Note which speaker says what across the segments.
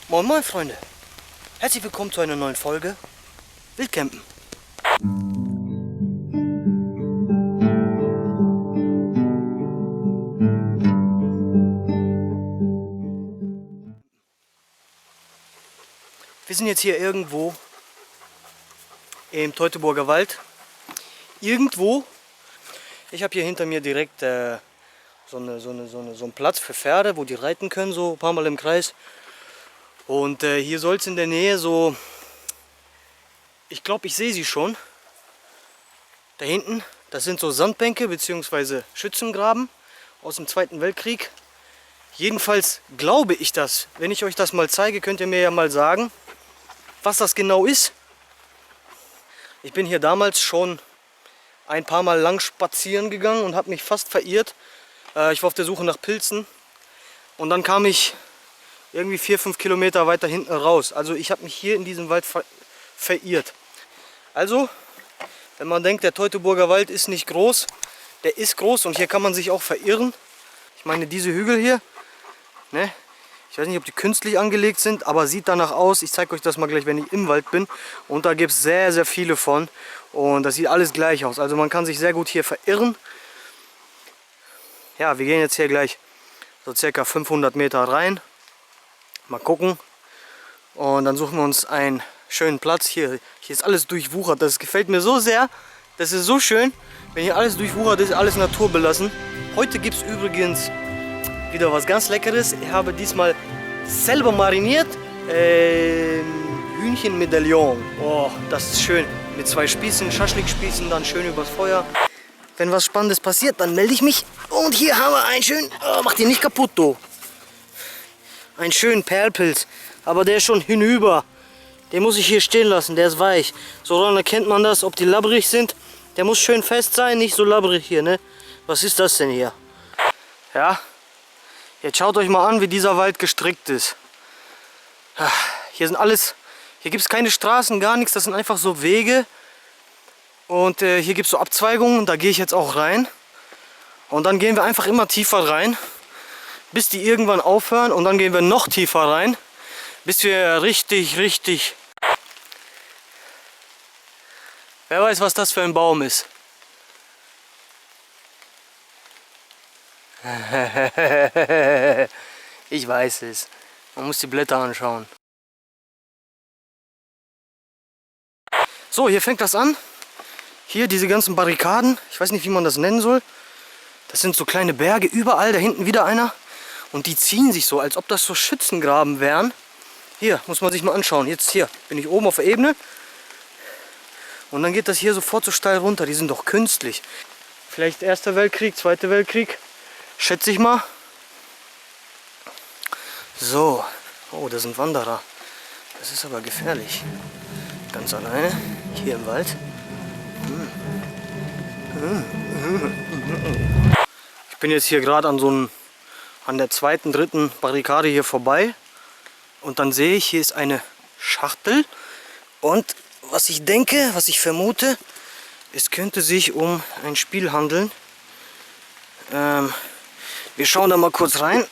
Speaker 1: Moin moin Freunde, herzlich willkommen zu einer neuen Folge Wildcampen. Wir sind jetzt hier irgendwo im Teutoburger Wald. Irgendwo. Ich habe hier hinter mir direkt so einen Platz für Pferde, wo die reiten können, so ein paar Mal im Kreis. Und hier soll es in der Nähe so, ich glaube, ich sehe sie schon. Da hinten, das sind so Sandbänke bzw. Schützengraben aus dem Zweiten Weltkrieg. Jedenfalls glaube ich das. Wenn ich euch das mal zeige, könnt ihr mir ja mal sagen, was das genau ist. Ich bin hier damals schon ein paar Mal lang spazieren gegangen und habe mich fast verirrt. Ich war auf der Suche nach Pilzen und dann kam ich irgendwie 4-5 Kilometer weiter hinten raus. Also ich habe mich hier in diesem Wald verirrt. Also, wenn man denkt, der Teutoburger Wald ist nicht groß, der ist groß und hier kann man sich auch verirren. Ich meine, diese Hügel hier, ne? Ich weiß nicht, ob die künstlich angelegt sind, aber sieht danach aus. Ich zeige euch das mal gleich, wenn ich im Wald bin. Und da gibt es sehr, sehr viele von. Und das sieht alles gleich aus. Also man kann sich sehr gut hier verirren. Ja, wir gehen jetzt hier gleich so circa 500 Meter rein. Mal gucken. Und dann suchen wir uns einen schönen Platz. Hier ist alles durchwuchert. Das gefällt mir so sehr. Das ist so schön. Wenn hier alles durchwuchert ist, alles naturbelassen. Heute gibt es übrigens wieder was ganz Leckeres. Ich habe diesmal selber mariniert Hühnchenmedaillon. Oh, das ist schön. Mit 2 Spießen, Schaschlikspießen, dann schön übers Feuer. Wenn was Spannendes passiert, dann melde ich mich. Und hier haben wir einen schönen, oh, macht ihr nicht kaputt, du. Einen schönen Perlpilz. Aber der ist schon hinüber. Den muss ich hier stehen lassen, der ist weich. So daran erkennt man das, ob die labbrig sind. Der muss schön fest sein, nicht so labbrig hier, ne? Was ist das denn hier? Ja. Jetzt schaut euch mal an, wie dieser Wald gestrickt ist. Hier gibt es keine Straßen, gar nichts, das sind einfach so Wege. Und hier gibt es so Abzweigungen, da gehe ich jetzt auch rein. Und dann gehen wir einfach immer tiefer rein, bis die irgendwann aufhören. Und dann gehen wir noch tiefer rein, bis wir richtig... Wer weiß, was das für ein Baum ist. Ich weiß es. Man muss die Blätter anschauen. So, hier fängt das an. Hier diese ganzen Barrikaden. Ich weiß nicht, wie man das nennen soll. Das sind so kleine Berge. Überall, da hinten wieder einer. Und die ziehen sich so, als ob das so Schützengraben wären. Hier, muss man sich mal anschauen. Jetzt hier bin ich oben auf der Ebene. Und dann geht das hier sofort so steil runter. Die sind doch künstlich. Vielleicht Erster Weltkrieg, Zweiter Weltkrieg. Schätze ich mal. So. Oh, da sind Wanderer. Das ist aber gefährlich. Ganz alleine. Hier im Wald. Ich bin jetzt hier gerade an der 2., 3. Barrikade hier vorbei. Und dann sehe ich, hier ist eine Schachtel. Und was ich denke, was ich vermute, es könnte sich um ein Spiel handeln. Wir schauen da mal kurz rein.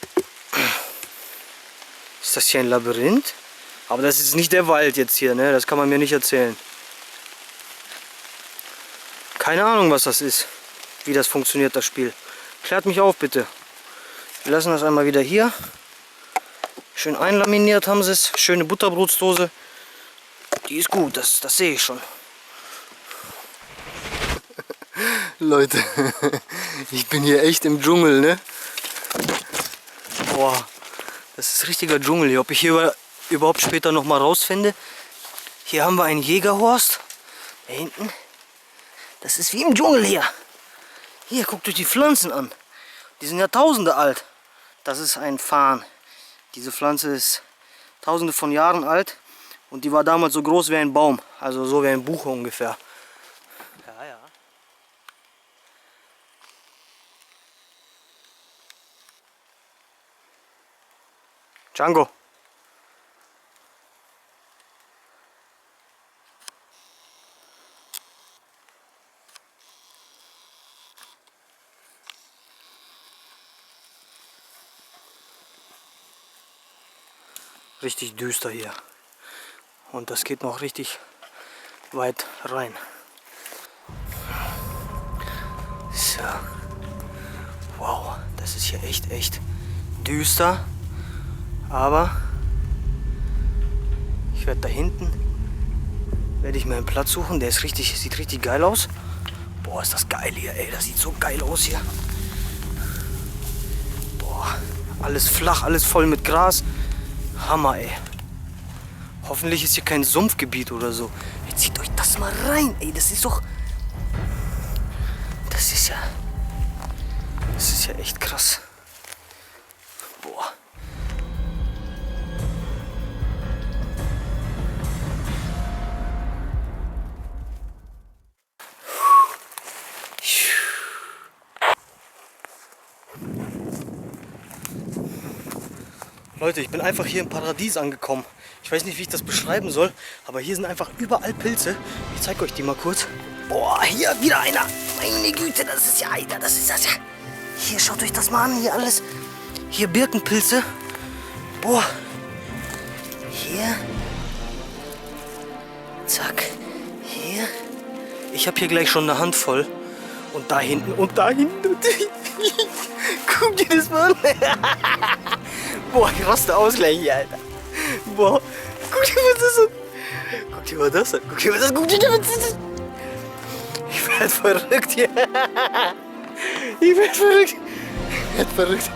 Speaker 1: Ist das hier ein Labyrinth? Aber das ist nicht der Wald jetzt hier, ne? Das kann man mir nicht erzählen. Keine Ahnung, was das ist. Wie das funktioniert, das Spiel. Klärt mich auf, bitte. Wir lassen das einmal wieder hier. Schön einlaminiert haben sie es. Schöne Butterbrotsdose. Die ist gut, das sehe ich schon. Leute, ich bin hier echt im Dschungel, ne? Boah, das ist richtiger Dschungel hier. Ob ich hier überhaupt später noch mal rausfinde. Hier haben wir einen Jägerhorst. Da hinten. Das ist wie im Dschungel hier. Hier, guckt euch die Pflanzen an. Die sind Jahrtausende alt. Das ist ein Farn. Diese Pflanze ist Tausende von Jahren alt. Und die war damals so groß wie ein Baum. Also so wie ein Buche ungefähr. Ja, ja. Django. richtig düster hier. Und das geht noch richtig weit rein. So. Wow, das ist hier echt düster. Aber ich werde da hinten mir einen Platz suchen. Der ist sieht richtig geil aus. Boah, ist das geil hier, ey. Das sieht so geil aus hier. Boah, alles flach, alles voll mit Gras. Hammer, ey. Hoffentlich ist hier kein Sumpfgebiet oder so. Jetzt zieht euch das mal rein, ey. Das ist doch... Das ist ja echt krass. Boah. Leute, ich bin einfach hier im Paradies angekommen. Ich weiß nicht, wie ich das beschreiben soll, aber hier sind einfach überall Pilze. Ich zeige euch die mal kurz. Boah, hier wieder einer. Meine Güte, das ist ja, Alter, das ist das ja. Hier, schaut euch das mal an, hier alles. Hier Birkenpilze. Boah. Hier. Zack. Hier. Ich habe hier gleich schon eine Handvoll. Und da hinten und da hinten. Guck dir das mal an. Boah, ich raste aus gleich hier, Alter. Boah, guck dir mal das an. Guck dir mal das an. Guck dir mal das an. Guck dir mal das an. Ich werd verrückt hier. Ich werd verrückt. Ich werd verrückt.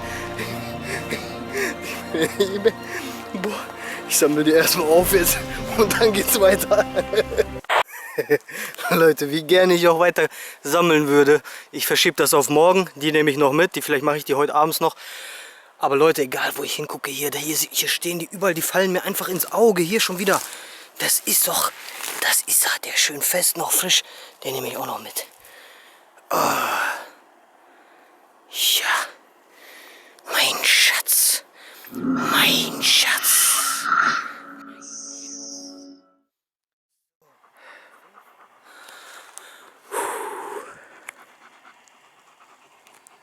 Speaker 1: Boah, ich sammle die erstmal auf jetzt und dann geht's weiter. Leute, wie gerne ich auch weiter sammeln würde. Ich verschiebe das auf morgen. Die nehme ich noch mit. Vielleicht mache ich die heute abends noch. Aber Leute, egal wo ich hingucke, hier stehen die überall, die fallen mir einfach ins Auge. Hier schon wieder. Das ist doch, der schön fest, noch frisch. Den nehme ich auch noch mit. Oh. Ja. Mein Schatz. Mein Schatz.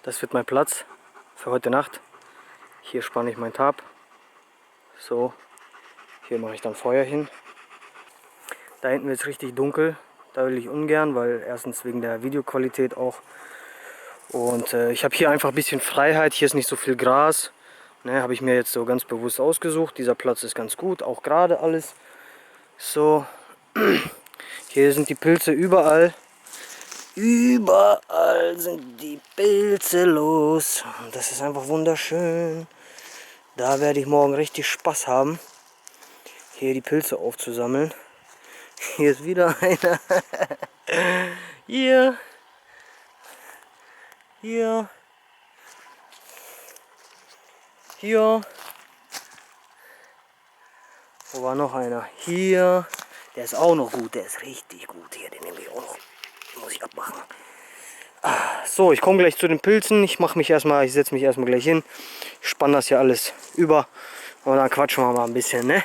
Speaker 1: Das wird mein Platz für heute Nacht. Hier spanne ich mein Tarp. So, hier mache ich dann Feuer hin. Da hinten wird es richtig dunkel. Da will ich ungern, weil erstens wegen der Videoqualität auch. Und ich habe hier einfach ein bisschen Freiheit. Hier ist nicht so viel Gras. Ne, habe ich mir jetzt so ganz bewusst ausgesucht. Dieser Platz ist ganz gut, auch gerade alles. So, hier sind die Pilze überall. Überall sind die Pilze los. Und das ist einfach wunderschön. Da werde ich morgen richtig Spaß haben, hier die Pilze aufzusammeln. Hier ist wieder einer. Hier. Hier. Hier. Wo war noch einer? Hier. Der ist auch noch gut. Der ist richtig gut. Hier, den nehme ich auch noch. Den muss ich abmachen. So, ich komme gleich zu den Pilzen. Ich setze mich erstmal gleich hin. Ich spanne das hier alles über. Und dann quatschen wir mal ein bisschen, ne?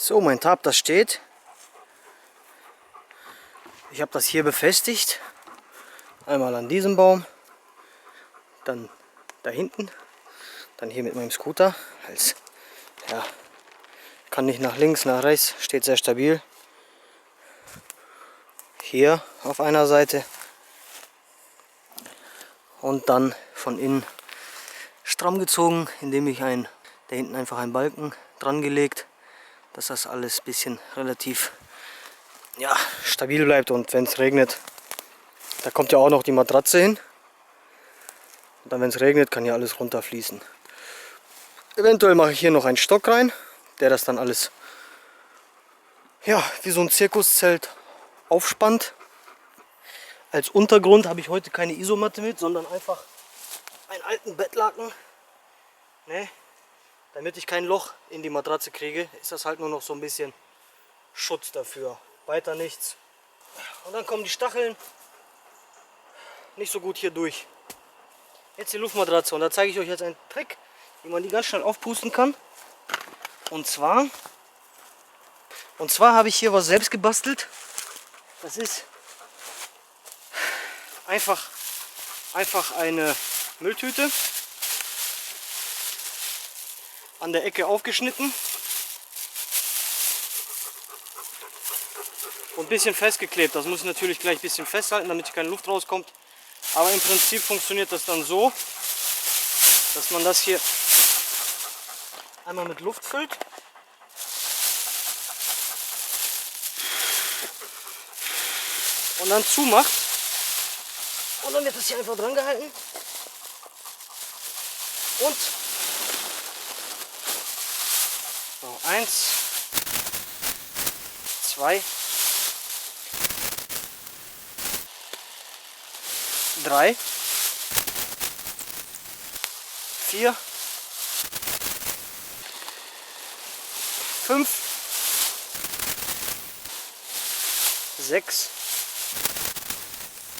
Speaker 1: So, mein Tarp, das steht. Ich habe das hier befestigt. Einmal an diesem Baum, dann da hinten, dann hier mit meinem Scooter. Ja, kann nicht nach links, nach rechts, steht sehr stabil. Hier auf einer Seite und dann von innen stramm gezogen, indem ich da hinten einfach einen Balken dran gelegt, dass das alles ein bisschen relativ stabil bleibt. Und wenn es regnet, da kommt ja auch noch die Matratze hin. Und dann, wenn es regnet, kann ja alles runterfließen. Eventuell mache ich hier noch einen Stock rein, der das dann alles, ja, wie so ein Zirkuszelt aufspannt. Als Untergrund habe ich heute keine Isomatte mit, sondern einfach einen alten Bettlaken. Ne? Damit ich kein Loch in die Matratze kriege, ist das halt nur noch so ein bisschen Schutz dafür. Weiter nichts. Und dann kommen die Stacheln nicht so gut hier durch. Jetzt die Luftmatratze und da zeige ich euch jetzt einen Trick, wie man die ganz schnell aufpusten kann. Und zwar habe ich hier was selbst gebastelt. Das ist einfach eine Mülltüte, an der Ecke aufgeschnitten und ein bisschen festgeklebt. Das muss ich natürlich gleich ein bisschen festhalten, damit hier keine Luft rauskommt. Aber im Prinzip funktioniert das dann so, dass man das hier einmal mit Luft füllt. Und dann zumacht. Und dann wird das hier einfach dran gehalten. Und so, 1, 2, 3, 4, 5, 6,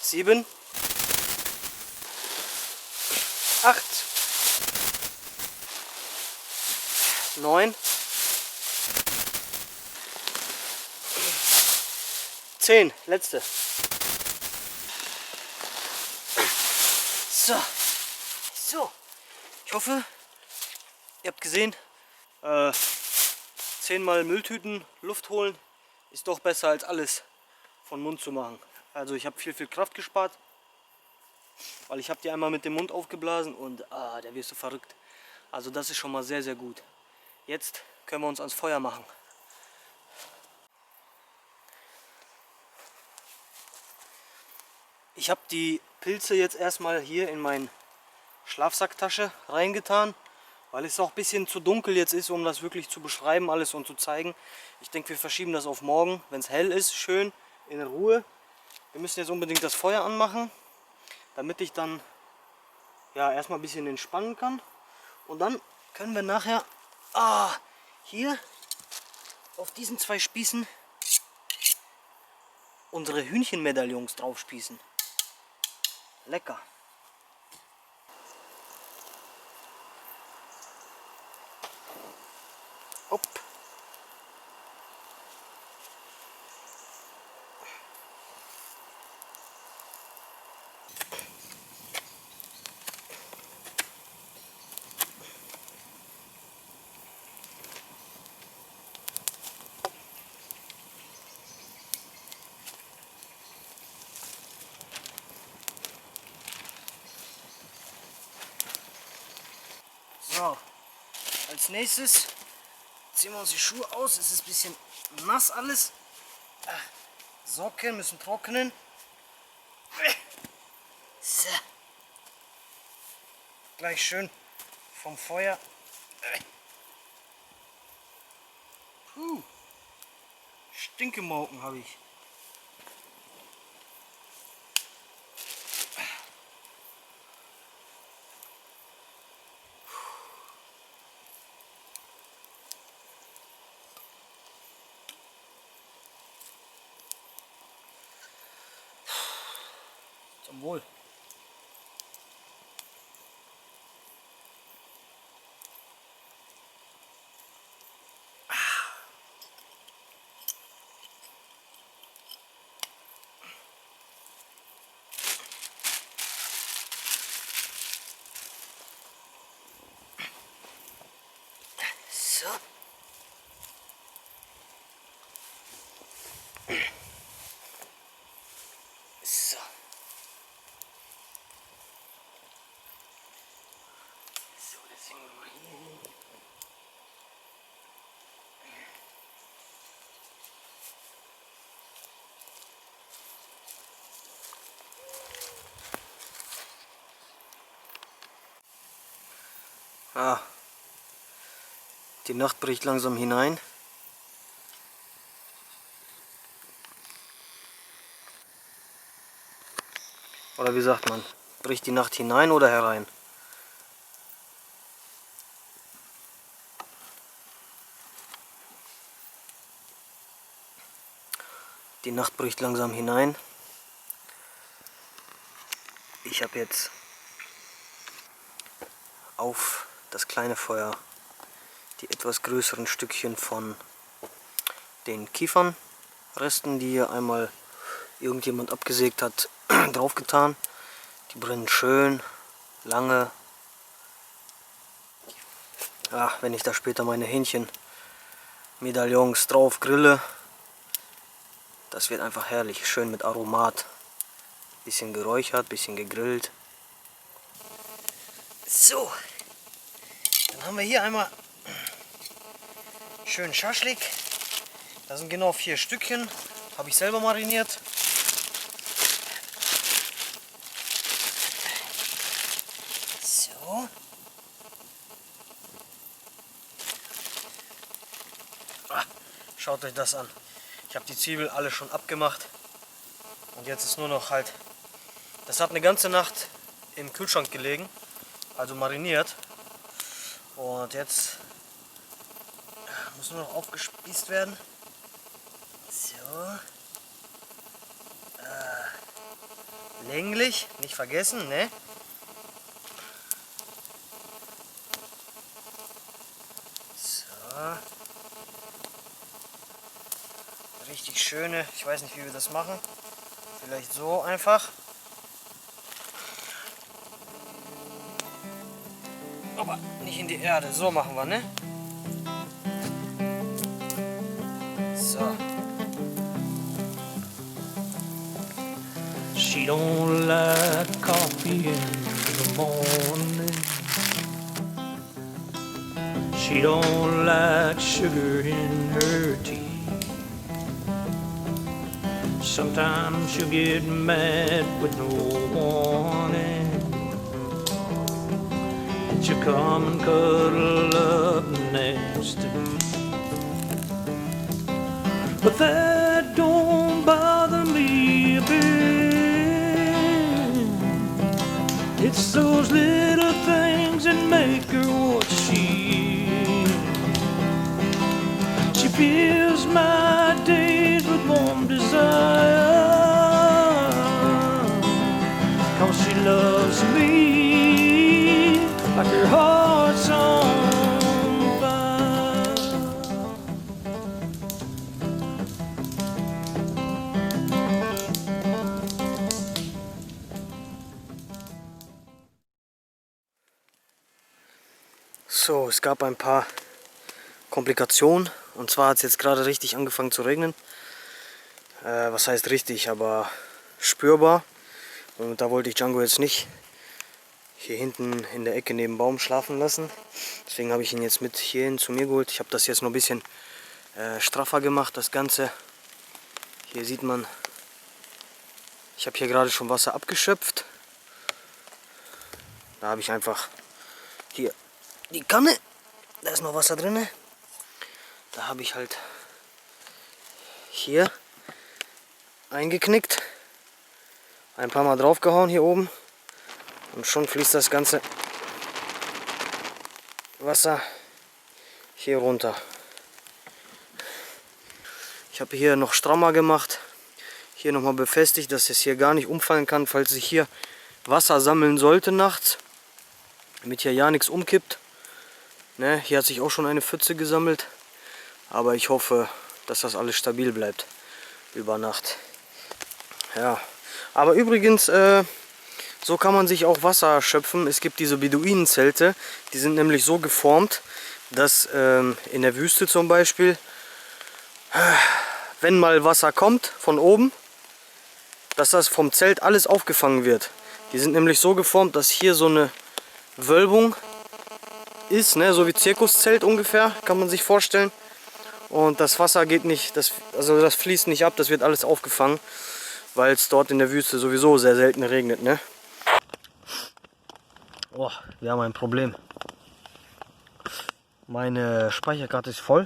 Speaker 1: 7, 8, 9, 10, letzte. So, ich hoffe, ihr habt gesehen, 10-mal Mülltüten Luft holen ist doch besser als alles von Mund zu machen. Also ich habe viel Kraft gespart, weil ich habe die einmal mit dem Mund aufgeblasen und der wirst du verrückt. Also das ist schon mal sehr gut. Jetzt können wir uns ans Feuer machen. Ich habe die Pilze jetzt erstmal hier in meine Schlafsacktasche reingetan, weil es auch ein bisschen zu dunkel jetzt ist, um das wirklich zu beschreiben alles und zu zeigen. Ich denke, wir verschieben das auf morgen, wenn es hell ist, schön in Ruhe. Wir müssen jetzt unbedingt das Feuer anmachen, damit ich dann ja erstmal ein bisschen entspannen kann. Und dann können wir nachher hier auf diesen 2 Spießen unsere Hühnchenmedaillons drauf spießen. Lecker. Hopp. So, als nächstes ziehen wir uns die Schuhe aus. Es ist ein bisschen nass alles. Socken müssen trocknen. So. Gleich schön vom Feuer. Stinkemauken habe ich. Zum Wohl. So. So. So, das hängen wir mal hier hin. Die Nacht bricht langsam hinein. Oder wie sagt man? Bricht die Nacht hinein oder herein? Die Nacht bricht langsam hinein. Ich habe jetzt auf das kleine Feuer die etwas größeren Stückchen von den Kiefernresten, die hier einmal irgendjemand abgesägt hat, drauf getan. Die brennen schön lange. Ja, wenn ich da später meine Hähnchenmedaillons drauf grille, das wird einfach herrlich, schön mit Aromat. Bisschen geräuchert, bisschen gegrillt. So, dann haben wir hier einmal schön Schaschlik. Das sind genau 4 Stückchen. Habe ich selber mariniert. So. Schaut euch das an. Ich habe die Zwiebel alle schon abgemacht. Und jetzt ist nur noch halt... Das hat eine ganze Nacht im Kühlschrank gelegen. Also mariniert. Und jetzt muss nur noch aufgespießt werden. So. Länglich, nicht vergessen, ne? So. Richtig schöne, ich weiß nicht, wie wir das machen. Vielleicht so einfach. Aber nicht in die Erde, so machen wir, ne? So.
Speaker 2: She don't like coffee in the morning. She don't like sugar in her tea. Sometimes she'll get mad with no warning. And she'll come and cuddle up next to me. But that don't bother me a bit. It's those little things that make her what she is. She fills my days with warm desire, 'cause she loves me like her heart's on fire.
Speaker 1: So, es gab ein paar Komplikationen. Und zwar hat es jetzt gerade richtig angefangen zu regnen. Was heißt richtig, aber spürbar. Und da wollte ich Django jetzt nicht hier hinten in der Ecke neben dem Baum schlafen lassen. Deswegen habe ich ihn jetzt mit hierhin zu mir geholt. Ich habe das jetzt noch ein bisschen straffer gemacht, das Ganze. Hier sieht man, ich habe hier gerade schon Wasser abgeschöpft. Da habe ich einfach hier die Kanne, da ist noch Wasser drin. Da habe ich halt hier eingeknickt, ein paar Mal draufgehauen hier oben und schon fließt das ganze Wasser hier runter. Ich habe hier noch strammer gemacht, hier nochmal befestigt, dass es hier gar nicht umfallen kann, falls sich hier Wasser sammeln sollte nachts, damit hier ja nichts umkippt. Ne, hier hat sich auch schon eine Pfütze gesammelt, aber ich hoffe, dass das alles stabil bleibt über Nacht. Ja, aber übrigens, so kann man sich auch Wasser schöpfen. Es gibt diese Beduinenzelte, die sind nämlich so geformt, dass in der Wüste zum Beispiel, wenn mal Wasser kommt von oben, dass das vom Zelt alles aufgefangen wird. Die sind nämlich so geformt, dass hier so eine Wölbung ist, ne, so wie Zirkuszelt ungefähr, kann man sich vorstellen. Und das Wasser geht nicht, das fließt nicht ab, das wird alles aufgefangen, weil es dort in der Wüste sowieso sehr selten regnet, ne? Oh, wir haben ein Problem. Meine Speicherkarte ist voll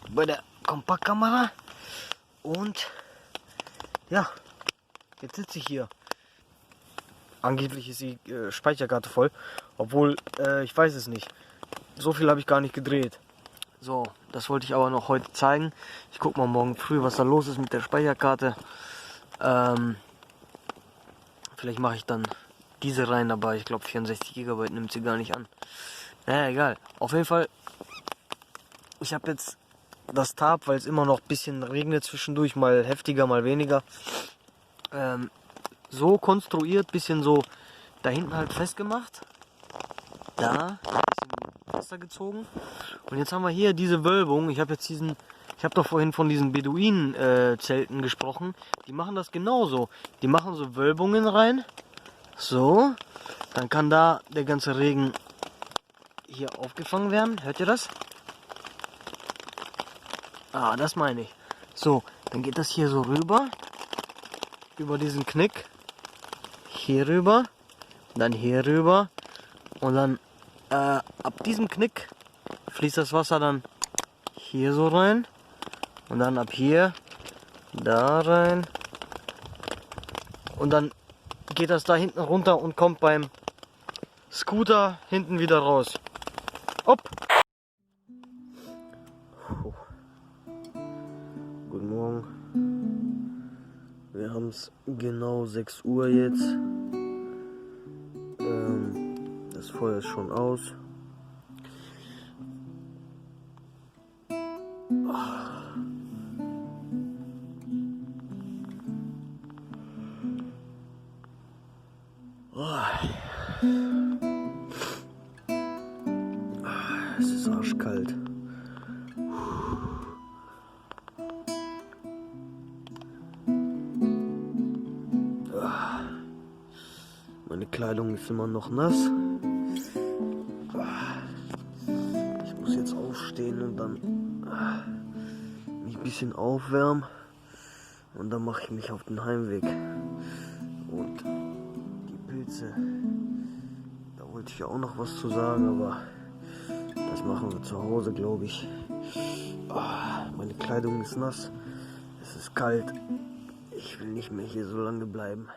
Speaker 1: bei der Kompaktkamera. Und ja, jetzt sitze ich hier. Angeblich ist die Speicherkarte voll, obwohl ich weiß es nicht. So viel habe ich gar nicht gedreht. So, das wollte ich aber noch heute zeigen. Ich gucke mal morgen früh, was da los ist mit der Speicherkarte. Vielleicht mache ich dann diese rein, aber ich glaube 64 GB nimmt sie gar nicht an. Naja, egal. Auf jeden Fall, ich habe jetzt das Tarp, weil es immer noch ein bisschen regnet zwischendurch, mal heftiger, mal weniger, so konstruiert, bisschen so da hinten halt festgemacht. Da, ein bisschen fester gezogen. Und jetzt haben wir hier diese Wölbung. Ich habe doch vorhin von diesen Beduinen-Zelten gesprochen. Die machen das genauso. Die machen so Wölbungen rein. So. Dann kann da der ganze Regen hier aufgefangen werden. Hört ihr das? Ah, das meine ich. So, dann geht das hier so rüber. Über diesen Knick. Hier rüber. Dann hier rüber. Und dann ab diesem Knick fließt das Wasser dann hier so rein. Und dann ab hier da rein. Und dann geht das da hinten runter und kommt beim Scooter hinten wieder raus. Hopp! Guten Morgen. Wir haben es genau 6 Uhr jetzt. Das Feuer ist schon aus. Es ist arschkalt. Meine Kleidung ist immer noch nass. Ich muss jetzt aufstehen und dann mich ein bisschen aufwärmen. Und dann mache ich mich auf den Heimweg. Und die Pilze, da wollte ich ja auch noch was zu sagen, aber das machen wir zu Hause, glaube ich. Meine Kleidung ist nass. Es ist kalt. Ich will nicht mehr hier so lange bleiben.